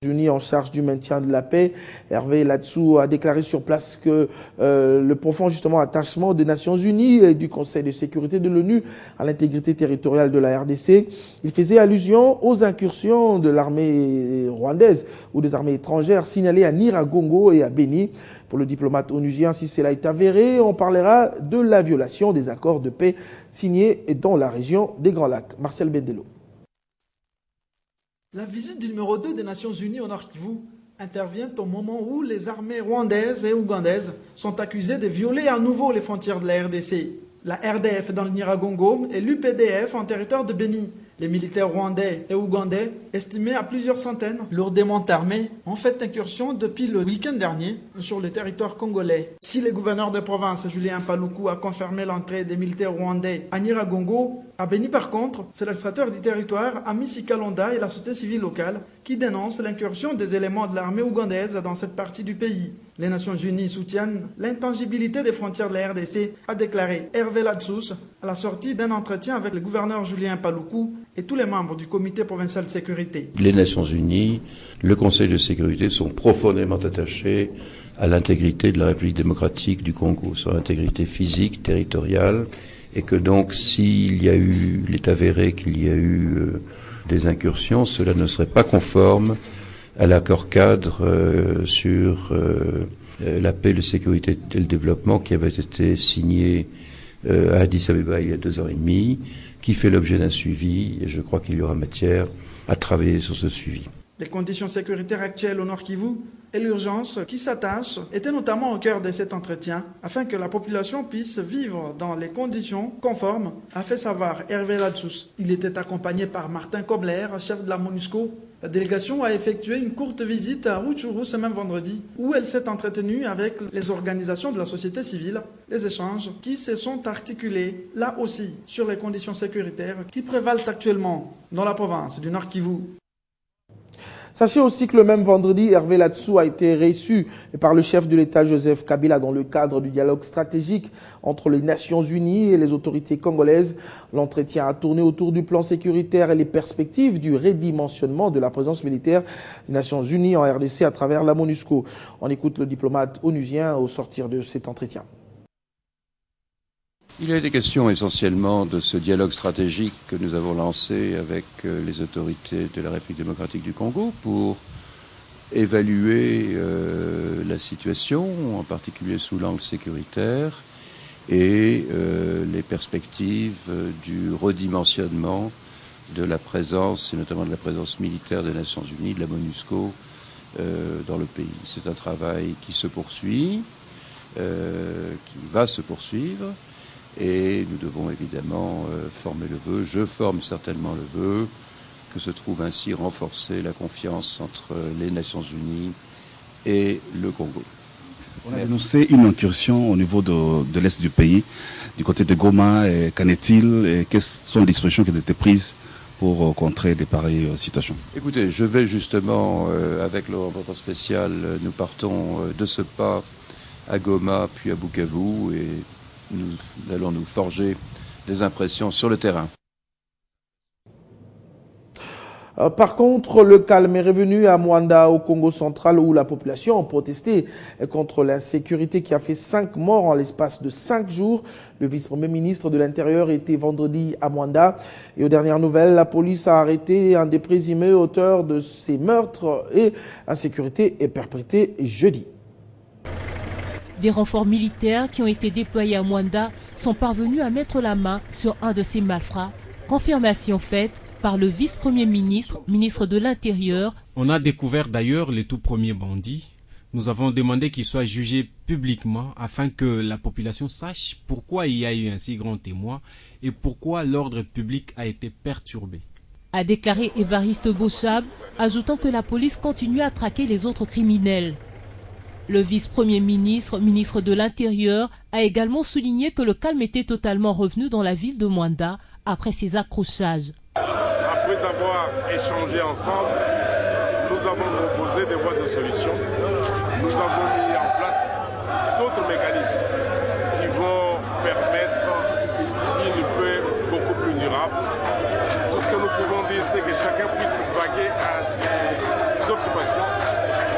Unis en charge du maintien de la paix. Hervé Ladsou a déclaré sur place que le profond justement attachement des Nations Unies et du Conseil de sécurité de l'ONU à l'intégrité territoriale de la RDC. Il faisait allusion aux incursions de l'armée rwandaise ou des armées étrangères signalées à Nyiragongo et à Beni. Pour le diplomate onusien, si cela est avéré, on parlera de la violation des accords de paix signés dans la région des Grands Lacs. Martial Bendelo. La visite du numéro 2 des Nations Unies au Nord Kivu intervient au moment où les armées rwandaises et ougandaises sont accusées de violer à nouveau les frontières de la RDC. La RDF dans le Nyiragongo et l'UPDF en territoire de Beni. Les militaires rwandais et ougandais, estimés à plusieurs centaines, lourdement armés, ont fait incursion depuis le week-end dernier sur le territoire congolais. Si le gouverneur de province, Julien Paluku, a confirmé l'entrée des militaires rwandais à Nyiragongo, à Beni par contre, c'est l'administrateur du territoire, Amisi Kalonda et la société civile locale qui dénoncent l'incursion des éléments de l'armée ougandaise dans cette partie du pays. Les Nations Unies soutiennent l'intangibilité des frontières de la RDC, a déclaré Hervé Ladsou à la sortie d'un entretien avec le gouverneur Julien Paluku et tous les membres du comité provincial de sécurité. Les Nations Unies, le Conseil de sécurité sont profondément attachés à l'intégrité de la République démocratique du Congo, son intégrité physique, territoriale, et que donc s'il y a eu, il est avéré qu'il y a eu des incursions, cela ne serait pas conforme à l'accord cadre sur la paix, la sécurité et le développement qui avait été signé à Addis Abeba il y a 2 ans et demi, qui fait l'objet d'un suivi, et je crois qu'il y aura matière à travailler sur ce suivi. Les conditions sécuritaires actuelles au Nord Kivu et l'urgence qui s'attache étaient notamment au cœur de cet entretien, afin que la population puisse vivre dans les conditions conformes, a fait savoir Hervé Ladsou. Il était accompagné par Martin Kobler, chef de la MONUSCO. La délégation a effectué une courte visite à Rutshuru ce même vendredi, où elle s'est entretenue avec les organisations de la société civile, les échanges qui se sont articulés, là aussi, sur les conditions sécuritaires qui prévalent actuellement dans la province du Nord Kivu. Sachez aussi que le même vendredi, Hervé Ladsou a été reçu par le chef de l'État Joseph Kabila dans le cadre du dialogue stratégique entre les Nations Unies et les autorités congolaises. L'entretien a tourné autour du plan sécuritaire et les perspectives du redimensionnement de la présence militaire des Nations Unies en RDC à travers la MONUSCO. On écoute le diplomate onusien au sortir de cet entretien. Il a été question essentiellement de ce dialogue stratégique que nous avons lancé avec les autorités de la République démocratique du Congo pour évaluer la situation, en particulier sous l'angle sécuritaire, et les perspectives du redimensionnement de la présence, et notamment de la présence militaire des Nations Unies, de la MONUSCO, dans le pays. C'est un travail qui se poursuit, qui va se poursuivre. Et nous devons évidemment former le vœu, je forme certainement le vœu, que se trouve ainsi renforcer la confiance entre les Nations Unies et le Congo. On a dénoncé une incursion au niveau de l'est du pays, du côté de Goma. Qu'en est-il et quelles sont les dispositions qui ont été prises pour contrer de pareilles situations? Écoutez, je vais justement, avec le rapporteur spécial, nous partons de ce pas à Goma puis à Bukavu et nous allons nous forger des impressions sur le terrain. Par contre, le calme est revenu à Mwanda, au Congo central, où la population a protesté contre l'insécurité qui a fait 5 morts en l'espace de 5 jours. Le vice-premier ministre de l'Intérieur était vendredi à Mwanda. Et aux dernières nouvelles, la police a arrêté un des présumés auteurs de ces meurtres et l'insécurité est perpétrée jeudi. Des renforts militaires qui ont été déployés à Mwanda sont parvenus à mettre la main sur un de ces malfrats. Confirmation faite par le vice-premier ministre, ministre de l'Intérieur. On a découvert d'ailleurs les tout premiers bandits. Nous avons demandé qu'ils soient jugés publiquement afin que la population sache pourquoi il y a eu un si grand témoin et pourquoi l'ordre public a été perturbé. A déclaré Évariste Bochab, ajoutant que la police continue à traquer les autres criminels. Le vice-premier ministre, ministre de l'Intérieur, a également souligné que le calme était totalement revenu dans la ville de Mwanda après ces accrochages. Après avoir échangé ensemble, nous avons proposé des voies de solution. Nous avons mis en place d'autres mécanismes qui vont permettre une paix beaucoup plus durable. Tout ce que nous nous pouvons dire, c'est que chacun puisse vaguer à ses occupations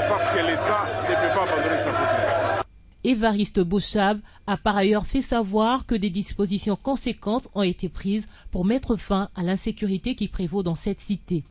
parce que l'État ne peut pas abandonner sa population. Évariste Bochab a par ailleurs fait savoir que des dispositions conséquentes ont été prises pour mettre fin à l'insécurité qui prévaut dans cette cité.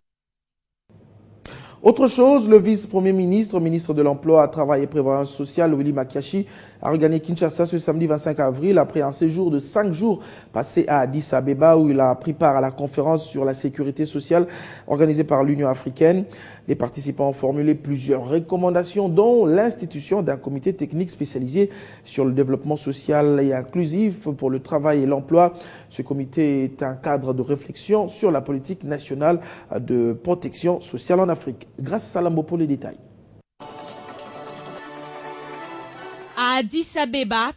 Autre chose, le vice-premier ministre, ministre de l'Emploi, Travail et Prévoyance sociale, Willy Makiashi, a regagné Kinshasa ce samedi 25 avril après un séjour de 5 jours passé à Addis Abeba où il a pris part à la conférence sur la sécurité sociale organisée par l'Union africaine. Les participants ont formulé plusieurs recommandations dont l'institution d'un comité technique spécialisé sur le développement social et inclusif pour le travail et l'emploi. Ce comité est un cadre de réflexion sur la politique nationale de protection sociale en Afrique. Grâce à Salambo pour les détails. À Addis Abeba,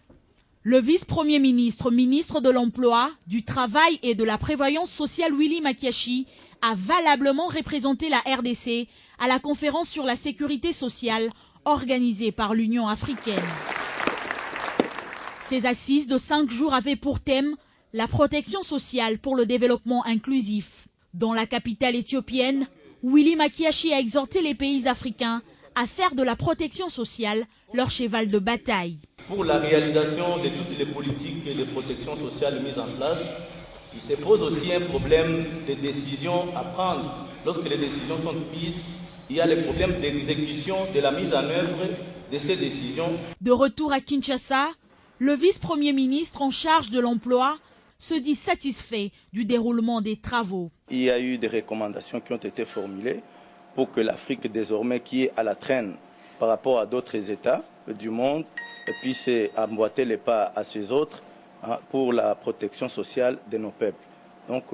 le vice-premier ministre, ministre de l'Emploi, du Travail et de la Prévoyance sociale Willy Makiashi a valablement représenté la RDC à la conférence sur la sécurité sociale organisée par l'Union africaine. Ces assises de 5 jours avaient pour thème la protection sociale pour le développement inclusif. Dans la capitale éthiopienne, Willy Makiashi a exhorté les pays africains à faire de la protection sociale leur cheval de bataille. Pour la réalisation de toutes les politiques de protection sociale mises en place, il se pose aussi un problème de décision à prendre. Lorsque les décisions sont prises, il y a le problème d'exécution de la mise en œuvre de ces décisions. De retour à Kinshasa, le vice-premier ministre en charge de l'emploi se dit satisfait du déroulement des travaux. Il y a eu des recommandations qui ont été formulées pour que l'Afrique, désormais, qui est à la traîne par rapport à d'autres États du monde, puisse emboîter les pas à ces autres pour la protection sociale de nos peuples. Donc,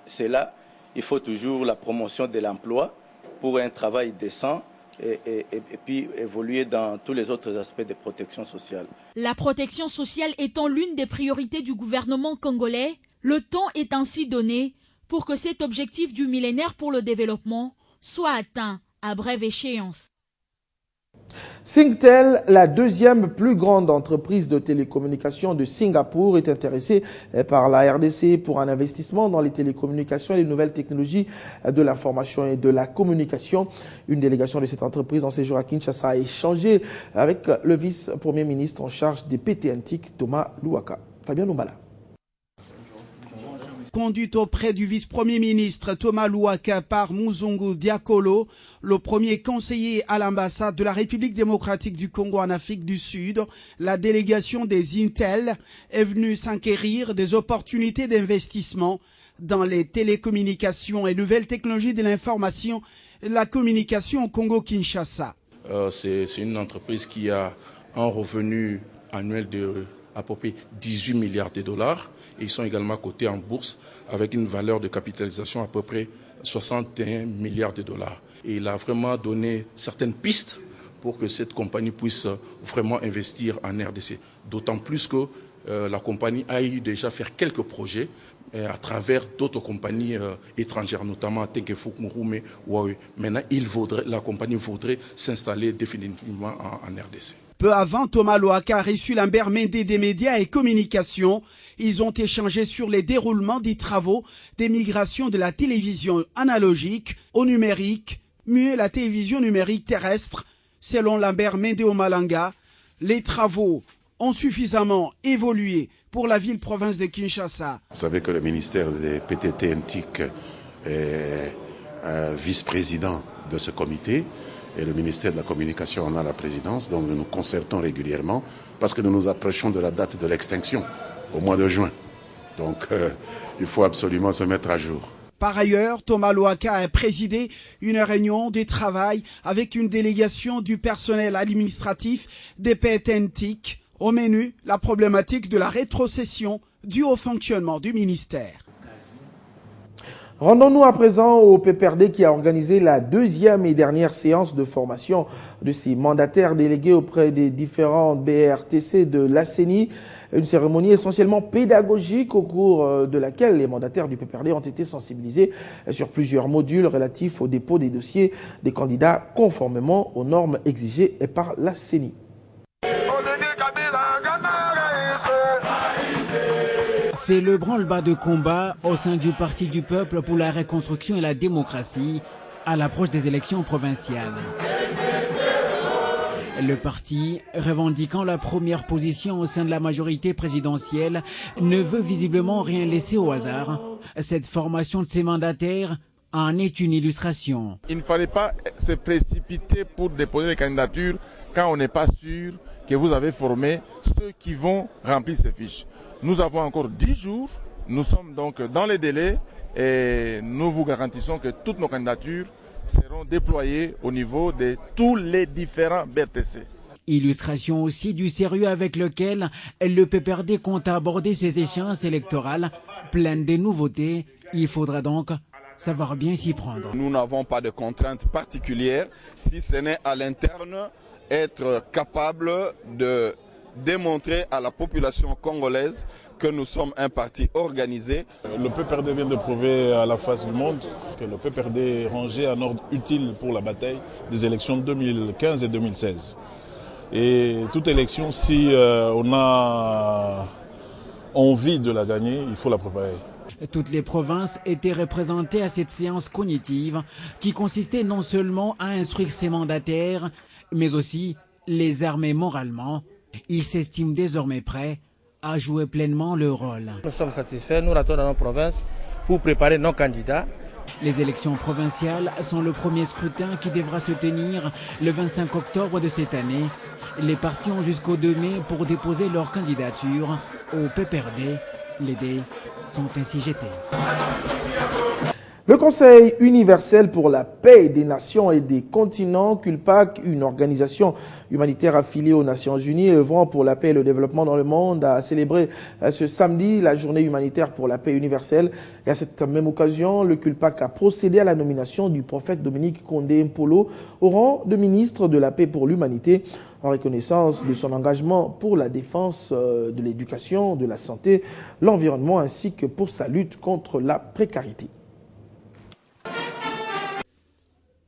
c'est là, il faut toujours la promotion de l'emploi pour un travail décent et puis évoluer dans tous les autres aspects de protection sociale. La protection sociale étant l'une des priorités du gouvernement congolais, le temps est ainsi donné pour que cet objectif du millénaire pour le développement soit atteint à brève échéance. Singtel, la deuxième plus grande entreprise de télécommunications de Singapour, est intéressée par la RDC pour un investissement dans les télécommunications et les nouvelles technologies de l'information et de la communication. Une délégation de cette entreprise en séjour à Kinshasa a échangé avec le vice-premier ministre en charge des PTNTIC, Thomas Louaka. Fabien Nombala. Conduite auprès du vice-premier ministre Thomas Louaka par Muzungu Diakolo, le premier conseiller à l'ambassade de la République démocratique du Congo en Afrique du Sud, la délégation des Intel est venue s'enquérir des opportunités d'investissement dans les télécommunications et nouvelles technologies de l'information et de la communication au Congo-Kinshasa. C'est une entreprise qui a un revenu annuel de à peu près 18 milliards de dollars. Et ils sont également cotés en bourse avec une valeur de capitalisation à peu près 61 milliards de dollars. Et il a vraiment donné certaines pistes pour que cette compagnie puisse vraiment investir en RDC. D'autant plus que la compagnie a eu déjà fait quelques projets à travers d'autres compagnies étrangères, notamment Tenkefuk, Murume, Huawei. Maintenant, la compagnie voudrait s'installer définitivement en RDC. Peu avant, Thomas Louaka a reçu Lambert Mendé des médias et communications. Ils ont échangé sur les déroulements des travaux des migrations de la télévision analogique au numérique, mieux la télévision numérique terrestre. Selon Lambert Mendé au Malanga, les travaux ont suffisamment évolué pour la ville-province de Kinshasa. Vous savez que le ministère des PTT-NTIC est un vice-président de ce comité. Et le ministère de la Communication en a la présidence, donc nous nous concertons régulièrement parce que nous nous approchons de la date de l'extinction, au mois de juin. Donc il faut absolument se mettre à jour. Par ailleurs, Thomas Louaka a présidé une réunion de travail avec une délégation du personnel administratif des PTNTIC. Au menu, la problématique de la rétrocession due au fonctionnement du ministère. Rendons-nous à présent au PPRD qui a organisé la deuxième et dernière séance de formation de ses mandataires délégués auprès des différents BRTC de la CENI. Une cérémonie essentiellement pédagogique au cours de laquelle les mandataires du PPRD ont été sensibilisés sur plusieurs modules relatifs au dépôt des dossiers des candidats conformément aux normes exigées par la CENI. C'est le branle-bas de combat au sein du Parti du peuple pour la reconstruction et la démocratie à l'approche des élections provinciales. Le parti, revendiquant la première position au sein de la majorité présidentielle, ne veut visiblement rien laisser au hasard. Cette formation de ses mandataires en est une illustration. Il ne fallait pas se précipiter pour déposer des candidatures quand on n'est pas sûr que vous avez formé ceux qui vont remplir ces fiches. Nous avons encore 10 jours, nous sommes donc dans les délais et nous vous garantissons que toutes nos candidatures seront déployées au niveau de tous les différents BRTC. Illustration aussi du sérieux avec lequel le PPRD compte aborder ces échéances électorales pleines de nouveautés. Il faudra donc savoir bien s'y prendre. Nous n'avons pas de contraintes particulières, si ce n'est à l'interne être capable de démontrer à la population congolaise que nous sommes un parti organisé. Le PPRD vient de prouver à la face du monde que le PPRD est rangé en ordre utile pour la bataille des élections de 2015 et 2016. Et toute élection, si on a envie de la gagner, il faut la préparer. Toutes les provinces étaient représentées à cette séance cognitive qui consistait non seulement à instruire ses mandataires, mais aussi les armer moralement. Ils s'estiment désormais prêts à jouer pleinement leur rôle. Nous sommes satisfaits, nous retournons dans nos provinces pour préparer nos candidats. Les élections provinciales sont le premier scrutin qui devra se tenir le 25 octobre de cette année. Les partis ont jusqu'au 2 mai pour déposer leur candidature au PPRD. Les dés sont ainsi jetés. Le Conseil universel pour la paix des nations et des continents, CULPAC, une organisation humanitaire affiliée aux Nations Unies œuvrant pour la paix et le développement dans le monde, a célébré ce samedi la journée humanitaire pour la paix universelle. Et à cette même occasion, le CULPAC a procédé à la nomination du prophète Dominique Condé Mpolo au rang de ministre de la paix pour l'humanité, en reconnaissance de son engagement pour la défense de l'éducation, de la santé, l'environnement ainsi que pour sa lutte contre la précarité.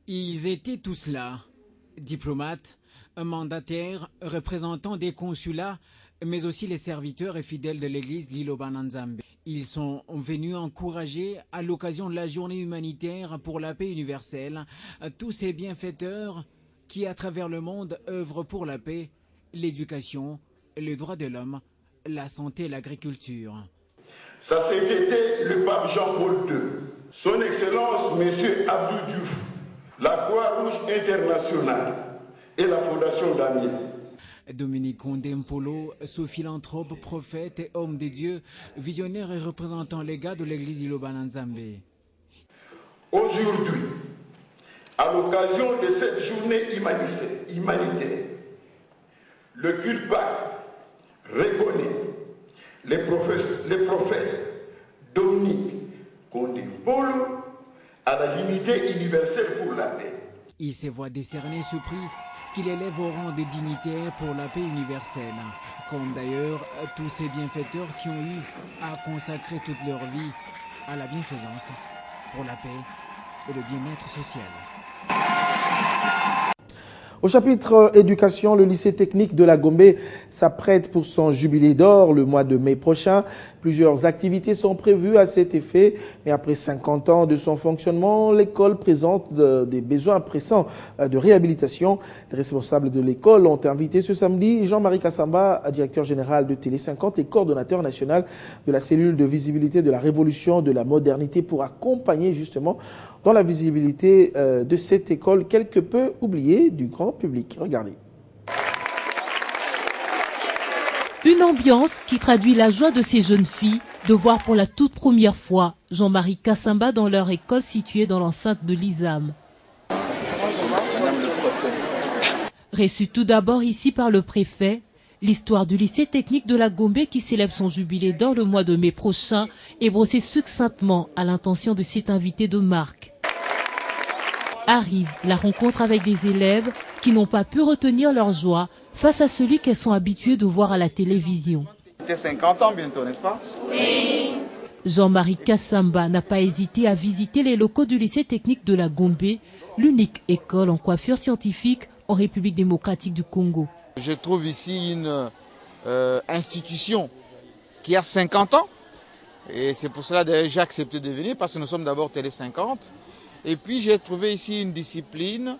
Ils étaient tous là, diplomates, mandataires, représentants des consulats, mais aussi les serviteurs et fidèles de l'église Lilobananzambe. Ils sont venus encourager, à l'occasion de la journée humanitaire pour la paix universelle, tous ces bienfaiteurs qui, à travers le monde, œuvrent pour la paix, l'éducation, les droits de l'homme, la santé et l'agriculture. Sa sainteté, le pape Jean-Paul II, son Excellence, M. Abdou Diouf, la Croix-Rouge internationale et la Fondation Damiens. Dominique Condé Mpolo, ce philanthrope, prophète et homme de Dieu, visionnaire et représentant légat de l'église Ilobananzambe. Aujourd'hui, à l'occasion de cette journée humanitaire, le CULPAC reconnaît les prophètes Dominique Condé Mpolo à la dignité universelle pour la paix. Il se voit décerner ce prix qu'il élève au rang de dignitaire pour la paix universelle, comme d'ailleurs tous ces bienfaiteurs qui ont eu à consacrer toute leur vie à la bienfaisance pour la paix et le bien-être social. Au chapitre éducation, le lycée technique de la Gombe s'apprête pour son jubilé d'or le mois de mai prochain. Plusieurs activités sont prévues à cet effet, mais après 50 ans de son fonctionnement, l'école présente des besoins pressants de réhabilitation. Les responsables de l'école ont invité ce samedi Jean-Marie Kassamba, directeur général de Télé 50 et coordonnateur national de la cellule de visibilité de la révolution de la modernité, pour accompagner justement dans la visibilité de cette école quelque peu oubliée du grand public. Regardez. Une ambiance qui traduit la joie de ces jeunes filles de voir pour la toute première fois Jean-Marie Kassamba dans leur école située dans l'enceinte de l'ISAM. Reçu tout d'abord ici par le préfet, l'histoire du lycée technique de la Gombe qui célèbre son jubilé dans le mois de mai prochain est brossée succinctement à l'intention de cet invité de marque. Arrive la rencontre avec des élèves qui n'ont pas pu retenir leur joie face à celui qu'elles sont habituées de voir à la télévision. C'était 50 ans bientôt, n'est-ce pas? Oui. Jean-Marie Kassamba n'a pas hésité à visiter les locaux du lycée technique de la Gombe, l'unique école en coiffure scientifique en République démocratique du Congo. Je trouve ici une institution qui a 50 ans Et c'est pour cela que j'ai accepté de venir, parce que nous sommes d'abord Télé 50. Et puis j'ai trouvé ici une discipline.